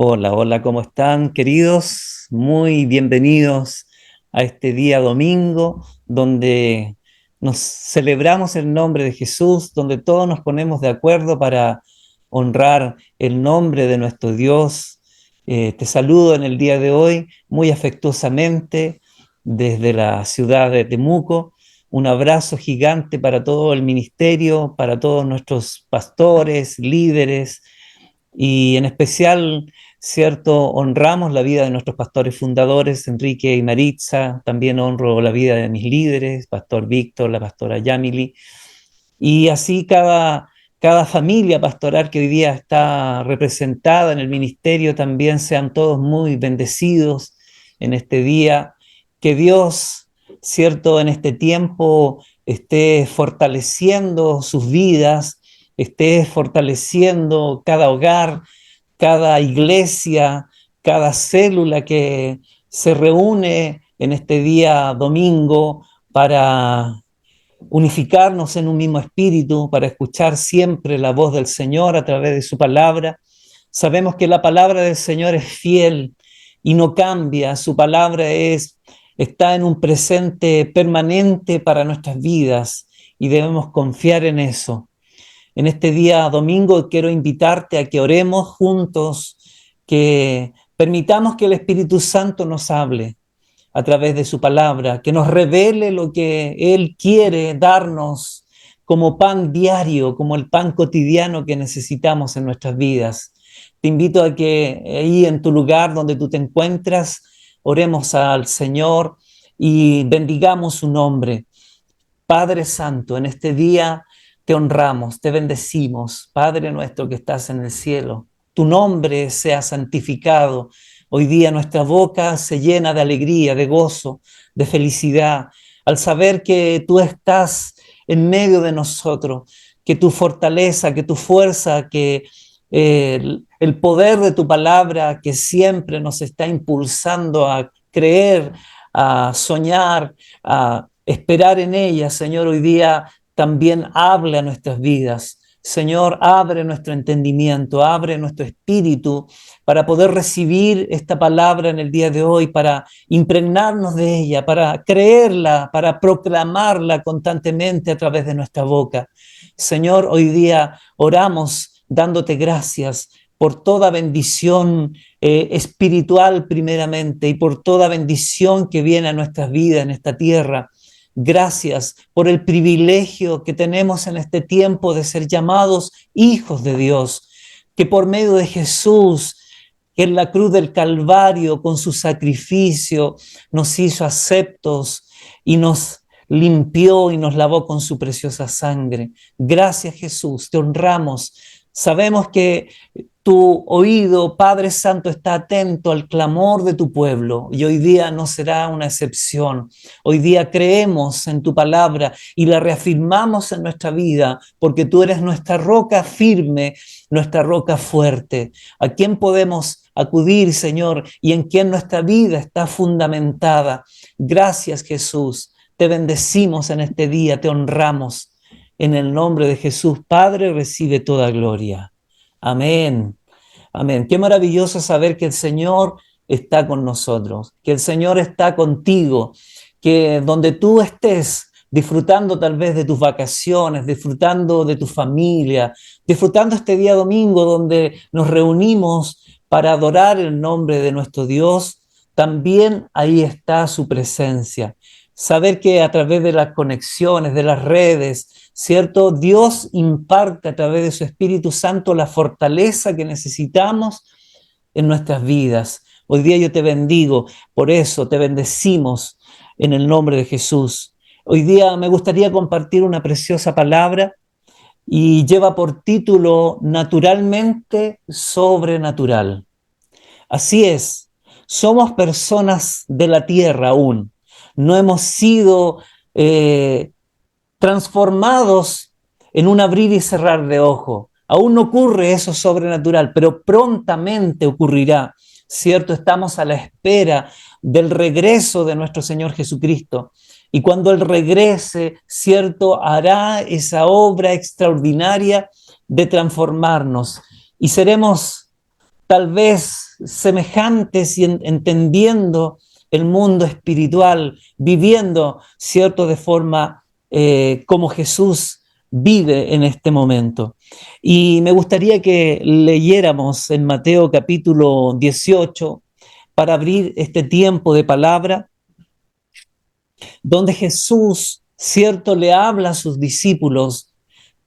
Hola, hola, ¿cómo están, queridos? Muy bienvenidos a este día domingo, donde nos celebramos el nombre de Jesús, donde todos nos ponemos de acuerdo para honrar el nombre de nuestro Dios. Te saludo en el día de hoy muy afectuosamente desde la ciudad de Temuco. Un abrazo gigante para todo el ministerio, para todos nuestros pastores, líderes y en especial, cierto, honramos la vida de nuestros pastores fundadores, Enrique y Maritza. También honro la vida de mis líderes, Pastor Víctor, la pastora Yamili, y así cada familia pastoral que hoy día está representada en el ministerio, también sean todos muy bendecidos en este día. Que Dios, cierto, en este tiempo esté fortaleciendo sus vidas, esté fortaleciendo cada hogar, cada iglesia, cada célula que se reúne en este día domingo para unificarnos en un mismo espíritu, para escuchar siempre la voz del Señor a través de su palabra. Sabemos que la palabra del Señor es fiel y no cambia. Su palabra está en un presente permanente para nuestras vidas y debemos confiar en eso. En este día domingo quiero invitarte a que oremos juntos, que permitamos que el Espíritu Santo nos hable a través de su palabra, que nos revele lo que Él quiere darnos como pan diario, como el pan cotidiano que necesitamos en nuestras vidas. Te invito a que ahí en tu lugar donde tú te encuentras, oremos al Señor y bendigamos su nombre. Padre Santo, en este día te honramos, te bendecimos. Padre nuestro que estás en el cielo, tu nombre sea santificado. Hoy día nuestra boca se llena de alegría, de gozo, de felicidad, al saber que tú estás en medio de nosotros, que tu fortaleza, que tu fuerza, que el poder de tu palabra que siempre nos está impulsando a creer, a soñar, a esperar en ella. Señor, hoy día también habla a nuestras vidas. Señor, abre nuestro entendimiento, abre nuestro espíritu para poder recibir esta palabra en el día de hoy, para impregnarnos de ella, para creerla, para proclamarla constantemente a través de nuestra boca. Señor, hoy día oramos dándote gracias por toda bendición espiritual primeramente y por toda bendición que viene a nuestras vidas en esta tierra. Gracias por el privilegio que tenemos en este tiempo de ser llamados hijos de Dios, que por medio de Jesús, que en la cruz del Calvario, con su sacrificio, nos hizo aceptos y nos limpió y nos lavó con su preciosa sangre. Gracias, Jesús, te honramos. Sabemos que tu oído, Padre Santo, está atento al clamor de tu pueblo y hoy día no será una excepción. Hoy día creemos en tu palabra y la reafirmamos en nuestra vida porque tú eres nuestra roca firme, nuestra roca fuerte. ¿A quién podemos acudir, Señor, y en quien nuestra vida está fundamentada? Gracias, Jesús. Te bendecimos en este día, te honramos. En el nombre de Jesús, Padre, recibe toda gloria. Amén. Amén. Qué maravilloso saber que el Señor está con nosotros, que el Señor está contigo, que donde tú estés disfrutando tal vez de tus vacaciones, disfrutando de tu familia, disfrutando este día domingo donde nos reunimos para adorar el nombre de nuestro Dios, también ahí está su presencia. Saber que a través de las conexiones, de las redes, ¿cierto? Dios imparte a través de su Espíritu Santo la fortaleza que necesitamos en nuestras vidas. Hoy día yo te bendigo, por eso te bendecimos en el nombre de Jesús. Hoy día me gustaría compartir una preciosa palabra y lleva por título Naturalmente Sobrenatural. Así es, somos personas de la tierra aún, no hemos sido transformados en un abrir y cerrar de ojo. Aún no ocurre eso sobrenatural, pero prontamente ocurrirá, ¿cierto? Estamos a la espera del regreso de nuestro Señor Jesucristo. Y cuando Él regrese, ¿cierto? Hará esa obra extraordinaria de transformarnos y seremos tal vez semejantes y entendiendo el mundo espiritual, viviendo, ¿cierto?, de forma como Jesús vive en este momento. Y me gustaría que leyéramos en Mateo capítulo 18 para abrir este tiempo de palabra, donde Jesús, ¿cierto?, le habla a sus discípulos,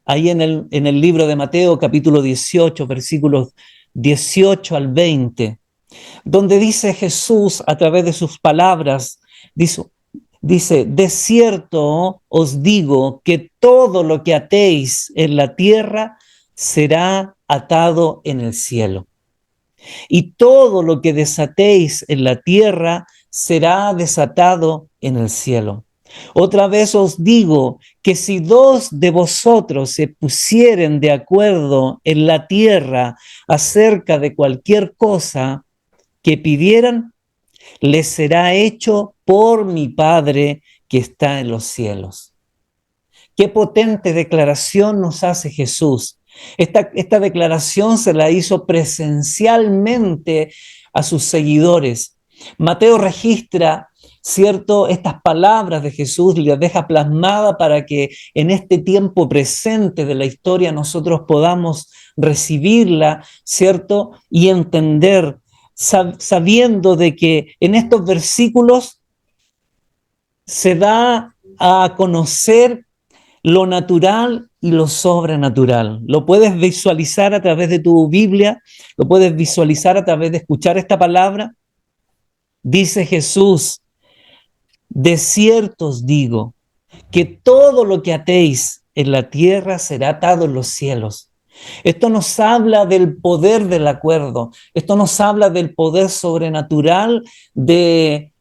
ahí en el libro de Mateo capítulo 18, versículos 18 al 20, donde dice Jesús a través de sus palabras, dice, de cierto os digo que todo lo que atéis en la tierra será atado en el cielo. Y todo lo que desatéis en la tierra será desatado en el cielo. Otra vez os digo que si dos de vosotros se pusieren de acuerdo en la tierra acerca de cualquier cosa que pidieran, les será hecho por mi Padre que está en los cielos. Qué potente declaración nos hace Jesús. Esta declaración se la hizo presencialmente a sus seguidores. Mateo registra, ¿cierto?, estas palabras de Jesús y las deja plasmada para que en este tiempo presente de la historia nosotros podamos recibirla, ¿cierto?, y entender, sabiendo de que en estos versículos se da a conocer lo natural y lo sobrenatural. Lo puedes visualizar a través de tu Biblia, lo puedes visualizar a través de escuchar esta palabra. Dice Jesús, de cierto os digo que todo lo que atéis en la tierra será atado en los cielos. Esto nos habla del poder del acuerdo, esto nos habla del poder sobrenatural de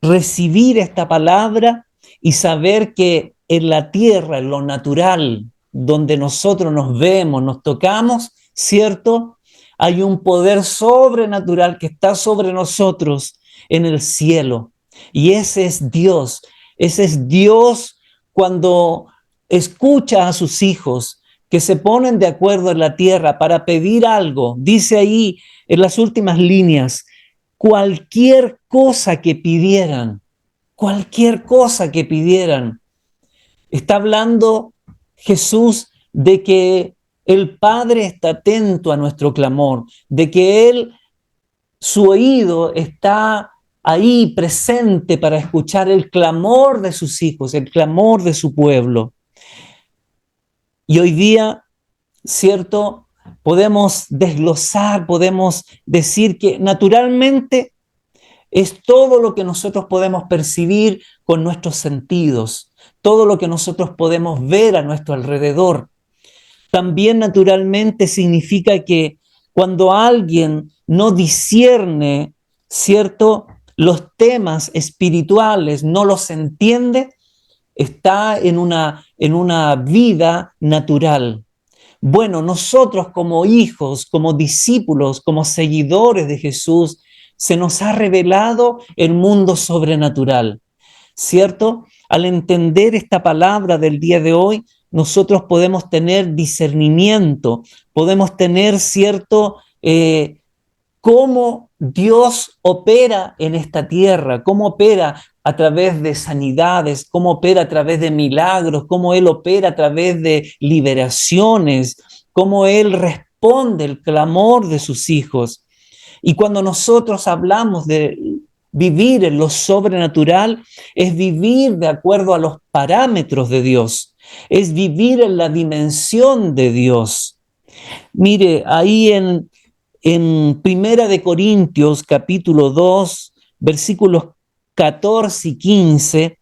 recibir esta palabra y saber que en la tierra, en lo natural, donde nosotros nos vemos, nos tocamos, ¿cierto? Hay un poder sobrenatural que está sobre nosotros en el cielo. Y ese es Dios. Ese es Dios cuando escucha a sus hijos que se ponen de acuerdo en la tierra para pedir algo. Dice ahí en las últimas líneas, cualquier cosa que pidieran, cualquier cosa que pidieran. Está hablando Jesús de que el Padre está atento a nuestro clamor, de que Él, su oído está ahí presente para escuchar el clamor de sus hijos, el clamor de su pueblo. Y hoy día, ¿cierto?, podemos desglosar, podemos decir que naturalmente es todo lo que nosotros podemos percibir con nuestros sentidos, todo lo que nosotros podemos ver a nuestro alrededor. También naturalmente significa que cuando alguien no discierne, ¿cierto?, los temas espirituales, no los entiende, está en una vida natural. Bueno, nosotros como hijos, como discípulos, como seguidores de Jesús, se nos ha revelado el mundo sobrenatural, ¿cierto? Al entender esta palabra del día de hoy, nosotros podemos tener discernimiento, podemos tener, ¿cierto?, cómo Dios opera en esta tierra, cómo opera a través de sanidades, cómo opera a través de milagros, cómo Él opera a través de liberaciones, cómo Él responde el clamor de sus hijos. Y cuando nosotros hablamos de vivir en lo sobrenatural, es vivir de acuerdo a los parámetros de Dios, es vivir en la dimensión de Dios. Mire, ahí en Primera de Corintios, capítulo 2, versículos 14 y 15,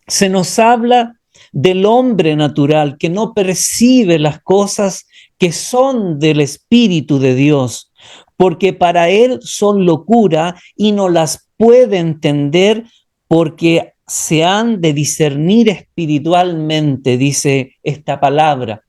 se nos habla del hombre natural que no percibe las cosas que son del Espíritu de Dios, porque para él son locura y no las puede entender porque se han de discernir espiritualmente, dice esta palabra.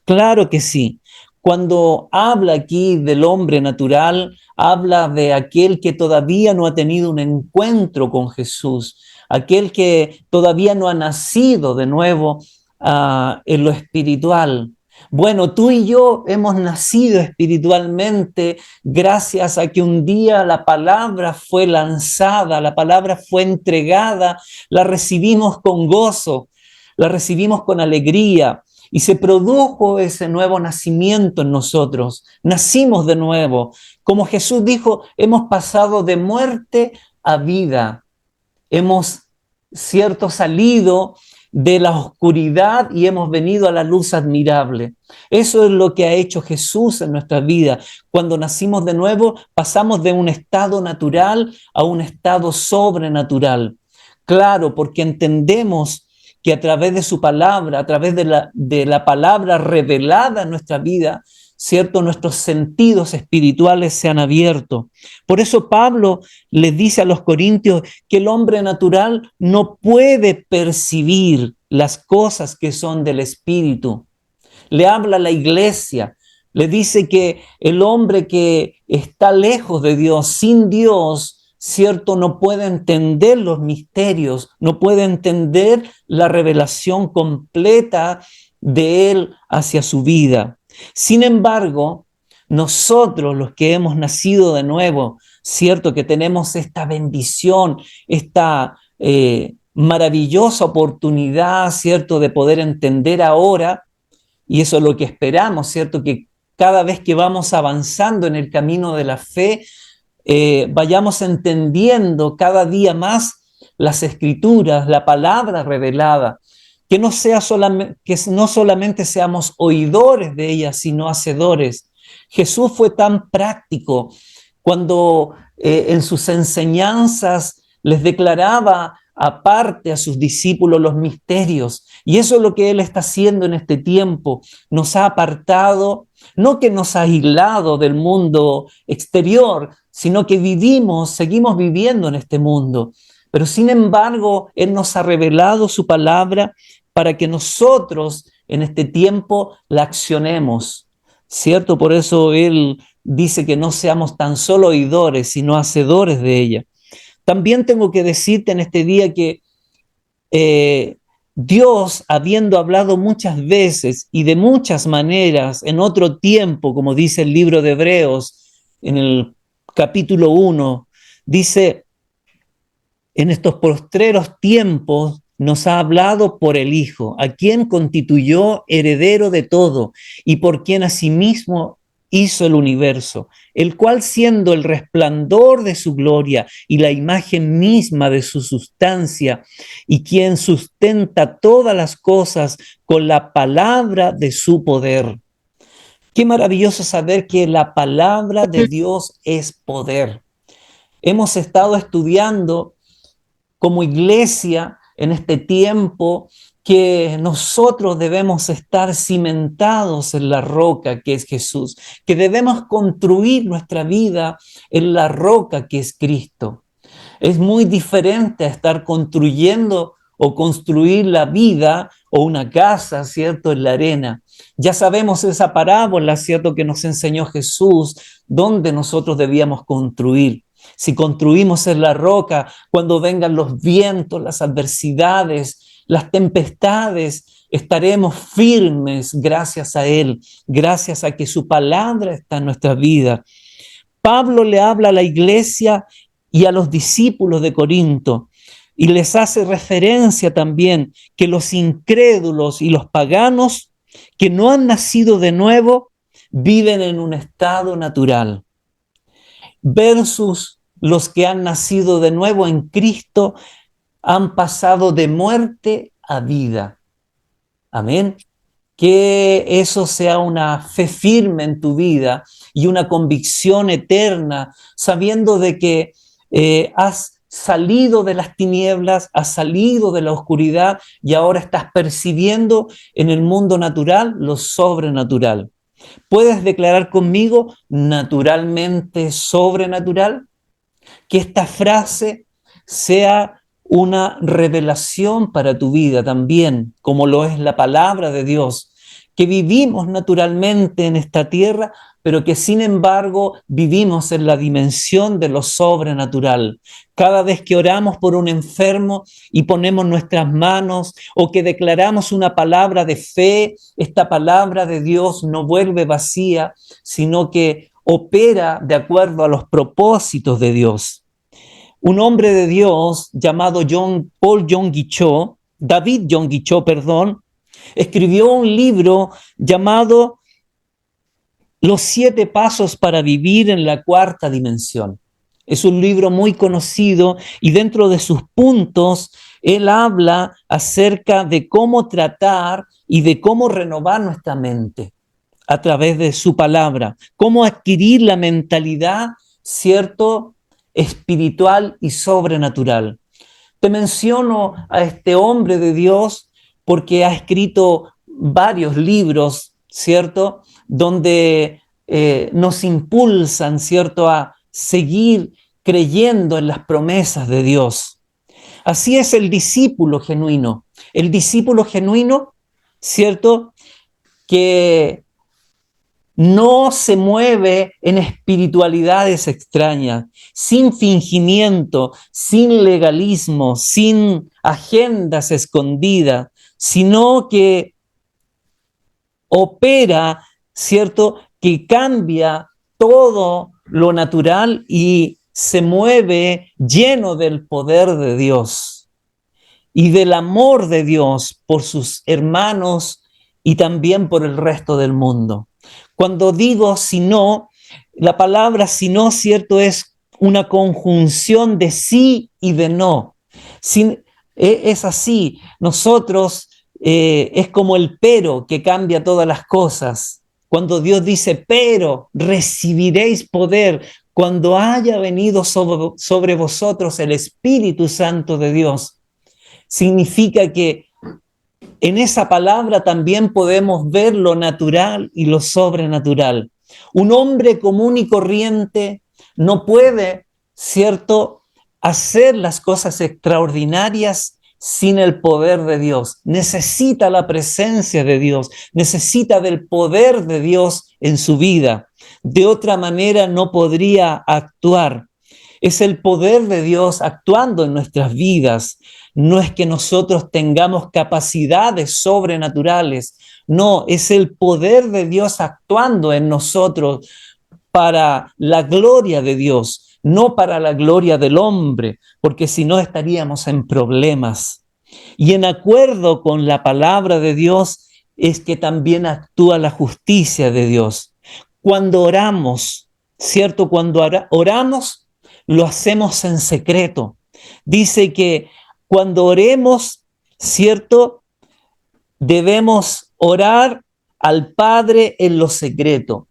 Claro que sí. Cuando habla aquí del hombre natural, habla de aquel que todavía no ha tenido un encuentro con Jesús, aquel que todavía no ha nacido de nuevo en lo espiritual. Bueno, tú y yo hemos nacido espiritualmente gracias a que un día la palabra fue lanzada, la palabra fue entregada, la recibimos con gozo, la recibimos con alegría y se produjo ese nuevo nacimiento en nosotros. Nacimos de nuevo. Como Jesús dijo, hemos pasado de muerte a vida. Hemos, cierto, salido de la oscuridad y hemos venido a la luz admirable. Eso es lo que ha hecho Jesús en nuestra vida. Cuando nacimos de nuevo, pasamos de un estado natural a un estado sobrenatural. Claro, porque entendemos que a través de su palabra, a través de la palabra revelada en nuestra vida, ¿cierto? Nuestros sentidos espirituales se han abierto. Por eso Pablo les dice a los corintios que el hombre natural no puede percibir las cosas que son del espíritu. Le habla a la iglesia, le dice que el hombre que está lejos de Dios, sin Dios, cierto, no puede entender los misterios, no puede entender la revelación completa de Él hacia su vida. Sin embargo, nosotros los que hemos nacido de nuevo, cierto que tenemos esta bendición, esta maravillosa oportunidad, cierto, de poder entender ahora, y eso es lo que esperamos, cierto, que cada vez que vamos avanzando en el camino de la fe, vayamos entendiendo cada día más las escrituras, la palabra revelada, que que no solamente seamos oidores de ellas, sino hacedores. Jesús fue tan práctico cuando en sus enseñanzas les declaraba aparte a sus discípulos los misterios. Y eso es lo que Él está haciendo en este tiempo. Nos ha apartado, no que nos ha aislado del mundo exterior, sino que seguimos viviendo en este mundo. Pero sin embargo, Él nos ha revelado su palabra para que nosotros en este tiempo la accionemos, ¿cierto? Por eso Él dice que no seamos tan solo oidores, sino hacedores de ella. También tengo que decirte en este día que Dios, habiendo hablado muchas veces y de muchas maneras en otro tiempo, como dice el libro de Hebreos en el capítulo 1, dice, en estos postreros tiempos nos ha hablado por el Hijo, a quien constituyó heredero de todo y por quien asimismo hizo el universo, el cual siendo el resplandor de su gloria y la imagen misma de su sustancia, y quien sustenta todas las cosas con la palabra de su poder. Qué maravilloso saber que la palabra de Dios es poder. Hemos estado estudiando como iglesia en este tiempo que nosotros debemos estar cimentados en la roca que es Jesús, que debemos construir nuestra vida en la roca que es Cristo. Es muy diferente a estar construyendo o construir la vida o una casa, ¿cierto?, en la arena. Ya sabemos esa parábola, ¿cierto?, que nos enseñó Jesús, donde nosotros debíamos construir. Si construimos en la roca, cuando vengan los vientos, las adversidades, las tempestades, estaremos firmes gracias a Él, gracias a que su palabra está en nuestra vida. Pablo le habla a la iglesia y a los discípulos de Corinto y les hace referencia también que los incrédulos y los paganos que no han nacido de nuevo viven en un estado natural versus los que han nacido de nuevo en Cristo han pasado de muerte a vida. Amén. Que eso sea una fe firme en tu vida y una convicción eterna, sabiendo de que has salido de las tinieblas, has salido de la oscuridad y ahora estás percibiendo en el mundo natural lo sobrenatural. ¿Puedes declarar conmigo naturalmente sobrenatural? Que esta frase sea una revelación para tu vida también, como lo es la palabra de Dios, que vivimos naturalmente en esta tierra, pero que sin embargo vivimos en la dimensión de lo sobrenatural. Cada vez que oramos por un enfermo y ponemos nuestras manos o que declaramos una palabra de fe, esta palabra de Dios no vuelve vacía, sino que opera de acuerdo a los propósitos de Dios. Un hombre de Dios llamado Paul Yonggi-Cho, David Yonggi-Cho, perdón, escribió un libro llamado Los 7 pasos para vivir en la cuarta dimensión. Es un libro muy conocido y dentro de sus puntos él habla acerca de cómo tratar y de cómo renovar nuestra mente a través de su palabra, cómo adquirir la mentalidad, ¿cierto?, espiritual y sobrenatural. Te menciono a este hombre de Dios porque ha escrito varios libros, ¿cierto?, donde nos impulsan, ¿cierto?, a seguir creyendo en las promesas de Dios. Así es el discípulo genuino. El discípulo genuino, ¿cierto?, que no se mueve en espiritualidades extrañas, sin fingimiento, sin legalismo, sin agendas escondidas, sino que opera, ¿cierto?, que cambia todo lo natural y se mueve lleno del poder de Dios y del amor de Dios por sus hermanos y también por el resto del mundo. Cuando digo si no, la palabra si no, ¿cierto?, es una conjunción de sí y de no. Es así, nosotros es como el pero que cambia todas las cosas. Cuando Dios dice, pero recibiréis poder cuando haya venido sobre vosotros el Espíritu Santo de Dios, significa que en esa palabra también podemos ver lo natural y lo sobrenatural. Un hombre común y corriente no puede, ¿cierto?, hacer las cosas extraordinarias sin el poder de Dios. Necesita la presencia de Dios, necesita del poder de Dios en su vida. De otra manera no podría actuar. Es el poder de Dios actuando en nuestras vidas. No es que nosotros tengamos capacidades sobrenaturales. No, es el poder de Dios actuando en nosotros para la gloria de Dios, no para la gloria del hombre, porque si no estaríamos en problemas. Y en acuerdo con la palabra de Dios es que también actúa la justicia de Dios. Cuando oramos, ¿cierto? Cuando oramos, lo hacemos en secreto. Dice que cuando oremos, ¿cierto?, debemos orar al Padre en lo secreto.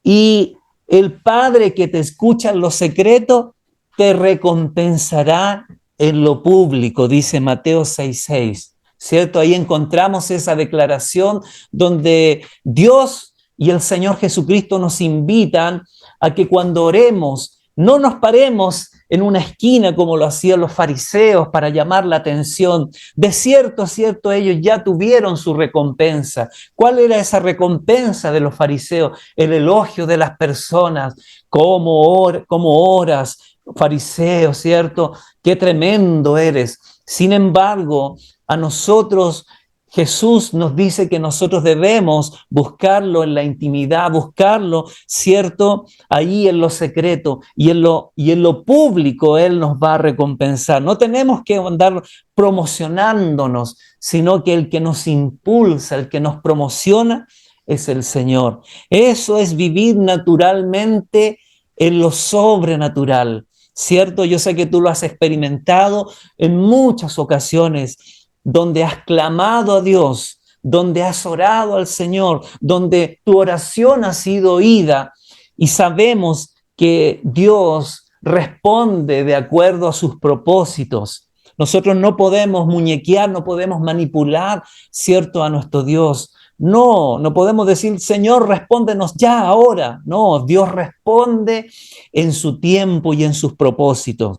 Y el Padre que te escucha en lo secreto te recompensará en lo público, dice Mateo 6:6. ¿Cierto? Ahí encontramos esa declaración donde Dios y el Señor Jesucristo nos invitan a que cuando oremos no nos paremos en una esquina como lo hacían los fariseos para llamar la atención. De cierto, ellos ya tuvieron su recompensa. ¿Cuál era esa recompensa de los fariseos? El elogio de las personas. ¿Cómo oras, fariseo, cierto? Qué tremendo eres. Sin embargo, a nosotros Jesús nos dice que nosotros debemos buscarlo en la intimidad, buscarlo, ¿cierto?, ahí en lo secreto y en lo público Él nos va a recompensar. No tenemos que andar promocionándonos, sino que el que nos impulsa, el que nos promociona es el Señor. Eso es vivir naturalmente en lo sobrenatural, ¿cierto? Yo sé que tú lo has experimentado en muchas ocasiones, donde has clamado a Dios, donde has orado al Señor, donde tu oración ha sido oída y sabemos que Dios responde de acuerdo a sus propósitos. Nosotros no podemos muñequear, no podemos manipular, ¿cierto?, a nuestro Dios. No podemos decir, Señor, respóndenos ya, ahora. No, Dios responde en su tiempo y en sus propósitos.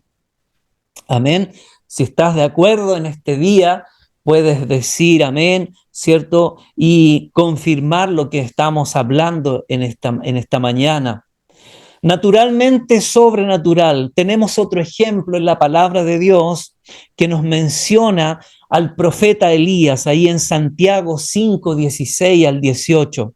Amén. Si estás de acuerdo en este día, puedes decir amén, ¿cierto? Y confirmar lo que estamos hablando en esta mañana. Naturalmente sobrenatural. Tenemos otro ejemplo en la palabra de Dios que nos menciona al profeta Elías, ahí en Santiago 5, 16 al 18,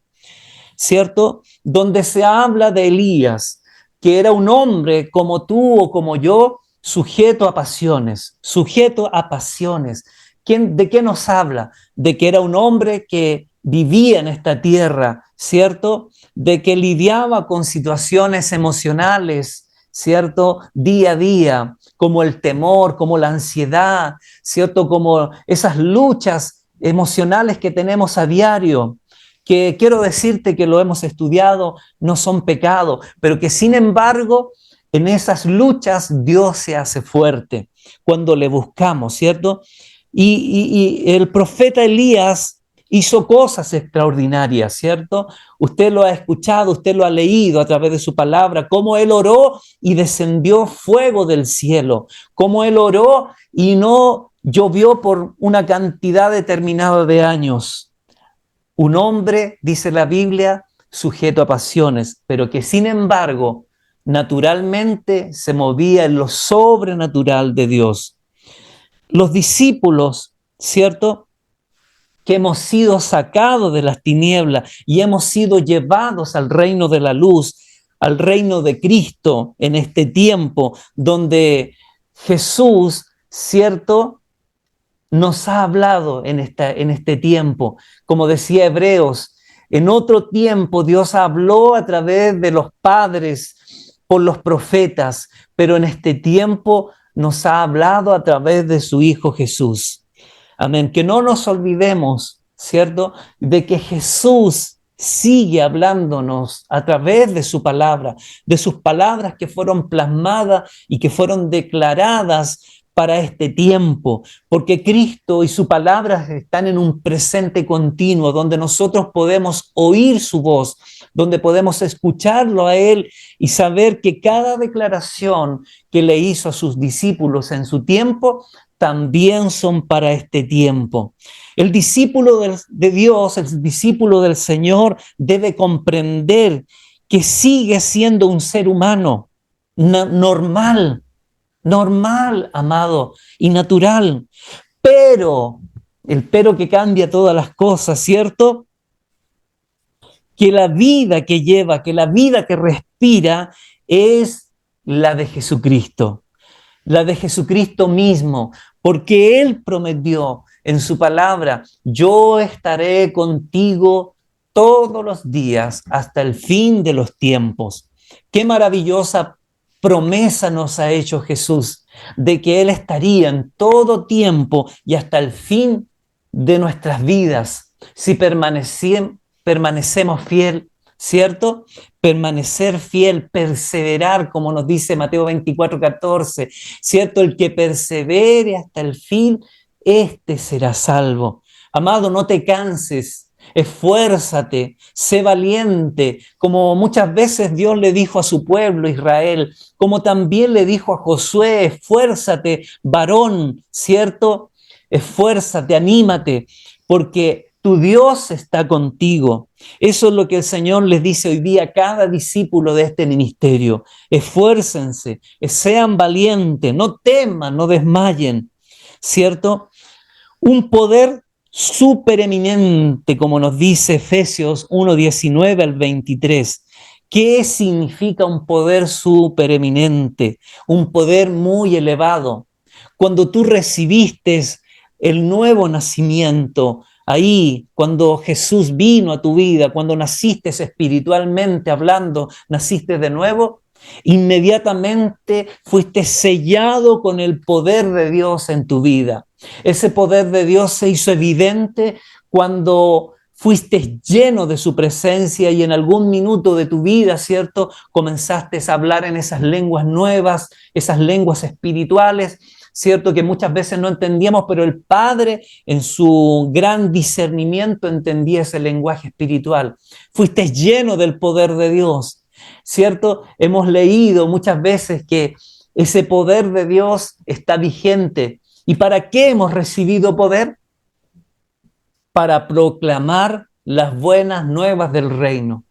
¿cierto? Donde se habla de Elías, que era un hombre como tú o como yo, sujeto a pasiones, sujeto a pasiones. ¿De qué nos habla? De que era un hombre que vivía en esta tierra, ¿cierto? De que lidiaba con situaciones emocionales, ¿cierto? Día a día, como el temor, como la ansiedad, ¿cierto? Como esas luchas emocionales que tenemos a diario, que quiero decirte que lo hemos estudiado, no son pecado, pero que sin embargo en esas luchas Dios se hace fuerte cuando le buscamos, ¿cierto? Y el profeta Elías hizo cosas extraordinarias, ¿cierto? Usted lo ha escuchado, usted lo ha leído a través de su palabra, cómo él oró y descendió fuego del cielo, cómo él oró y no llovió por una cantidad determinada de años. Un hombre, dice la Biblia, sujeto a pasiones, pero que sin embargo naturalmente se movía en lo sobrenatural de Dios. Los discípulos, ¿cierto? Que hemos sido sacados de las tinieblas y hemos sido llevados al reino de la luz, al reino de Cristo en este tiempo donde Jesús, ¿cierto? Nos ha hablado en este tiempo. Como decía Hebreos, en otro tiempo Dios habló a través de los padres, por los profetas, pero en este tiempo nos ha hablado a través de su Hijo Jesús. Amén. Que no nos olvidemos, ¿cierto?, de que Jesús sigue hablándonos a través de su palabra, de sus palabras que fueron plasmadas y que fueron declaradas para este tiempo, porque Cristo y su palabra están en un presente continuo, donde nosotros podemos oír su voz, donde podemos escucharlo a Él y saber que cada declaración que le hizo a sus discípulos en su tiempo, también son para este tiempo. El discípulo de Dios, el discípulo del Señor, debe comprender que sigue siendo un ser humano normal, amado, y natural, pero, el pero que cambia todas las cosas, ¿cierto? Que la vida que lleva, que la vida que respira es la de Jesucristo, la de Jesucristo mismo, porque Él prometió en su palabra: yo estaré contigo todos los días hasta el fin de los tiempos. Qué maravillosa promesa nos ha hecho Jesús, de que Él estaría en todo tiempo y hasta el fin de nuestras vidas, si permanecemos fiel, ¿cierto? Permanecer fiel, perseverar, como nos dice Mateo 24:14, ¿cierto? El que persevere hasta el fin, este será salvo. Amado, no te canses, esfuérzate, sé valiente, como muchas veces Dios le dijo a su pueblo Israel, como también le dijo a Josué: esfuérzate, varón, ¿cierto? Esfuérzate, anímate, porque tu Dios está contigo. Eso es lo que el Señor les dice hoy día a cada discípulo de este ministerio. Esfuércense, sean valientes, no teman, no desmayen, ¿cierto? Un poder supereminente, como nos dice Efesios 1:19 al 23. ¿Qué significa un poder supereminente? Un poder muy elevado. Cuando tú recibiste el nuevo nacimiento, ahí, cuando Jesús vino a tu vida, cuando naciste espiritualmente hablando, naciste de nuevo, inmediatamente fuiste sellado con el poder de Dios en tu vida. Ese poder de Dios se hizo evidente cuando fuiste lleno de su presencia y en algún minuto de tu vida, ¿cierto?, comenzaste a hablar en esas lenguas nuevas, esas lenguas espirituales, ¿cierto?, que muchas veces no entendíamos, pero el Padre en su gran discernimiento entendía ese lenguaje espiritual. Fuiste lleno del poder de Dios, ¿cierto? Hemos leído muchas veces que ese poder de Dios está vigente. ¿Y para qué hemos recibido poder? para proclamar las buenas nuevas del reino.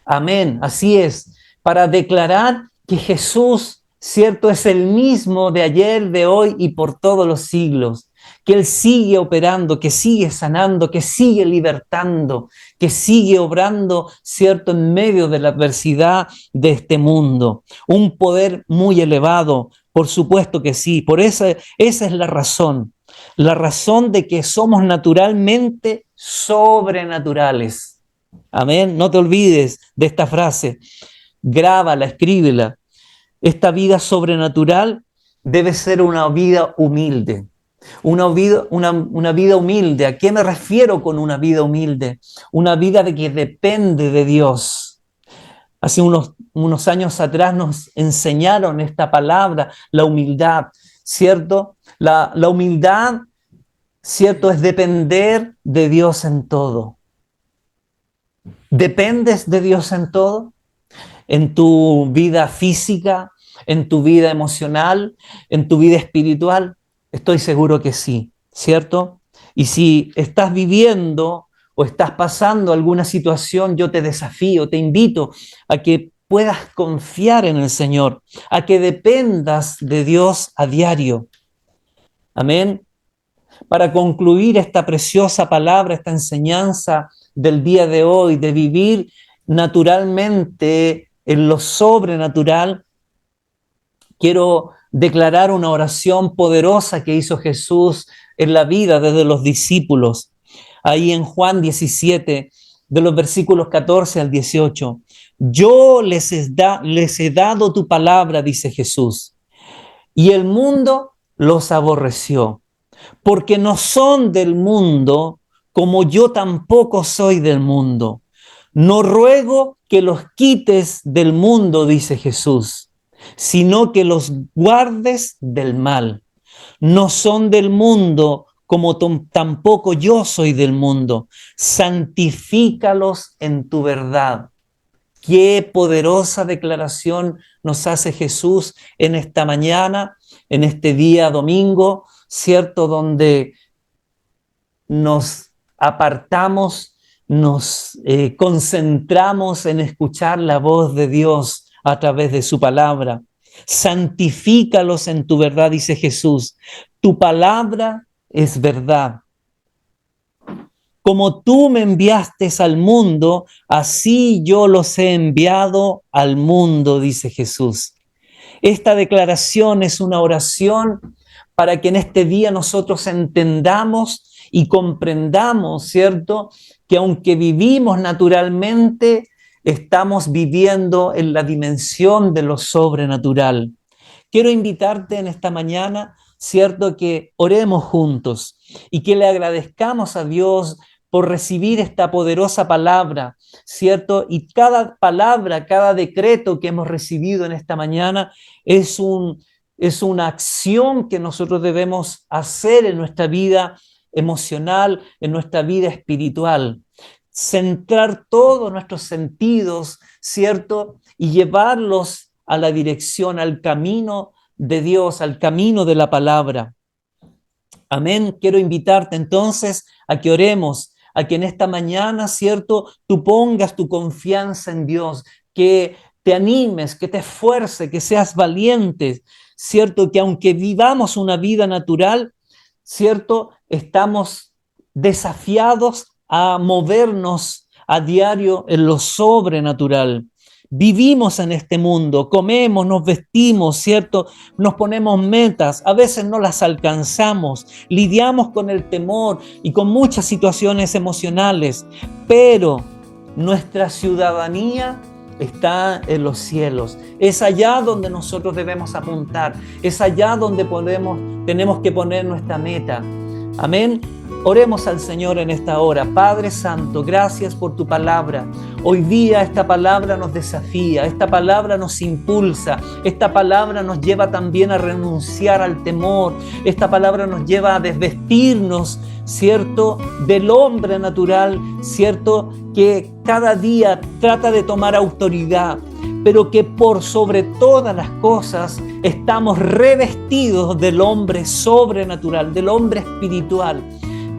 Amén, así es, para declarar que Jesús, cierto, es el mismo de ayer, de hoy y por todos los siglos, que Él sigue operando, que sigue sanando, que sigue libertando, que sigue obrando, cierto, en medio de la adversidad de este mundo. Un poder muy elevado, por supuesto que sí, por esa es la razón de que somos naturalmente sobrenaturales. Amén, no te olvides de esta frase, grábala, escríbela. Esta vida sobrenatural debe ser una vida humilde. Una vida humilde. ¿A qué me refiero con una vida humilde? Una vida de que depende de Dios. Hace unos años atrás nos enseñaron esta palabra, la humildad, ¿cierto? La humildad, ¿cierto? Es depender de Dios en todo. ¿Dependes de Dios en todo? ¿En tu vida física? ¿En tu vida emocional? ¿En tu vida espiritual? Estoy seguro que sí, ¿cierto? Y si estás viviendo o estás pasando alguna situación, yo te desafío, te invito a que puedas confiar en el Señor, a que dependas de Dios a diario. Amén. Para concluir esta preciosa palabra, esta enseñanza del día de hoy, de vivir naturalmente en lo sobrenatural, quiero declarar una oración poderosa que hizo Jesús en la vida desde los discípulos. Ahí en Juan 17, de los versículos 14 al 18. Yo les he dado tu palabra, dice Jesús, y el mundo los aborreció, porque no son del mundo, como yo tampoco soy del mundo. No ruego que los quites del mundo, dice Jesús, sino que los guardes del mal. No son del mundo, como tampoco yo soy del mundo. Santifícalos en tu verdad. Qué poderosa declaración nos hace Jesús en esta mañana, en este día domingo, ¿cierto? Donde nos apartamos, nos concentramos en escuchar la voz de Dios a través de su palabra. Santifícalos en tu verdad, dice Jesús. Tu palabra es verdad. Como tú me enviaste al mundo, así yo los he enviado al mundo, dice Jesús. Esta declaración es una oración para que en este día nosotros entendamos y comprendamos, ¿cierto?, que aunque vivimos naturalmente, estamos viviendo en la dimensión de lo sobrenatural. Quiero invitarte en esta mañana, ¿cierto?, que oremos juntos y que le agradezcamos a Dios por recibir esta poderosa palabra, ¿cierto? Y cada palabra, cada decreto que hemos recibido en esta mañana es una acción que nosotros debemos hacer en nuestra vida emocional, en nuestra vida espiritual. Centrar todos nuestros sentidos, ¿cierto? Y llevarlos a la dirección, al camino de Dios, al camino de la palabra. Amén. Quiero invitarte entonces a que oremos, a que en esta mañana, ¿cierto?, tú pongas tu confianza en Dios, que te animes, que te esfuerces, que seas valiente, ¿cierto? Que aunque vivamos una vida natural, ¿cierto?, estamos desafiados a movernos a diario en lo sobrenatural. Vivimos en este mundo, comemos, nos vestimos, ¿cierto? Nos ponemos metas, a veces no las alcanzamos, lidiamos con el temor y con muchas situaciones emocionales, pero nuestra ciudadanía está en los cielos. Es allá donde nosotros debemos apuntar, es allá donde tenemos que poner nuestra meta. Amén. Oremos al Señor en esta hora. Padre Santo, gracias por tu palabra. Hoy día esta palabra nos desafía, esta palabra nos impulsa, esta palabra nos lleva también a renunciar al temor, esta palabra nos lleva a desvestirnos, ¿cierto?, del hombre natural, ¿cierto?, que cada día trata de tomar autoridad, pero que por sobre todas las cosas estamos revestidos del hombre sobrenatural, del hombre espiritual,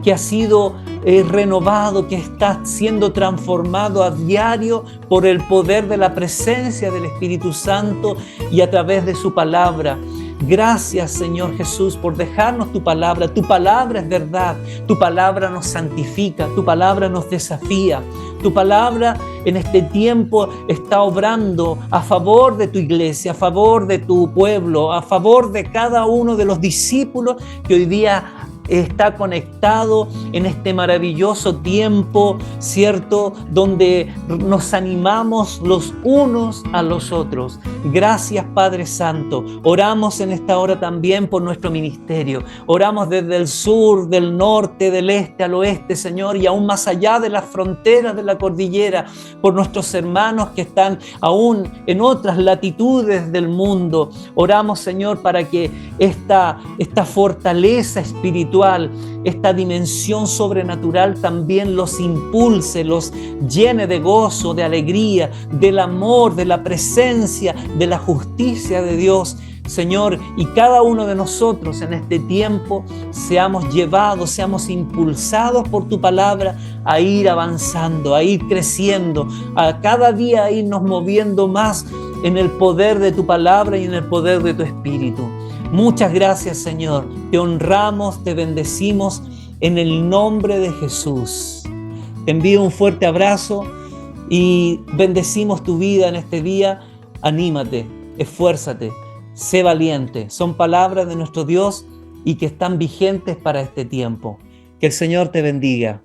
que ha sido renovado, que está siendo transformado a diario por el poder de la presencia del Espíritu Santo y a través de su palabra. Gracias, Señor Jesús, por dejarnos tu palabra. Tu palabra es verdad, tu palabra nos santifica, tu palabra nos desafía. Tu palabra en este tiempo está obrando a favor de tu iglesia, a favor de tu pueblo, a favor de cada uno de los discípulos que hoy día está conectado en este maravilloso tiempo, ¿cierto? Donde nos animamos los unos a los otros. Gracias, Padre Santo. Oramos en esta hora también por nuestro ministerio. Oramos desde el sur, del norte, del este al oeste, Señor, y aún más allá de las fronteras de la cordillera, por nuestros hermanos que están aún en otras latitudes del mundo. Oramos, Señor, para que esta fortaleza espiritual, esta dimensión sobrenatural también los impulse, los llene de gozo, de alegría, del amor, de la presencia, de la justicia de Dios. Señor, y cada uno de nosotros en este tiempo seamos llevados, seamos impulsados por tu palabra a ir avanzando, a ir creciendo, a cada día irnos moviendo más en el poder de tu palabra y en el poder de tu Espíritu. Muchas gracias, Señor. Te honramos, te bendecimos en el nombre de Jesús. Te envío un fuerte abrazo y bendecimos tu vida en este día. Anímate, esfuérzate, sé valiente. Son palabras de nuestro Dios y que están vigentes para este tiempo. Que el Señor te bendiga.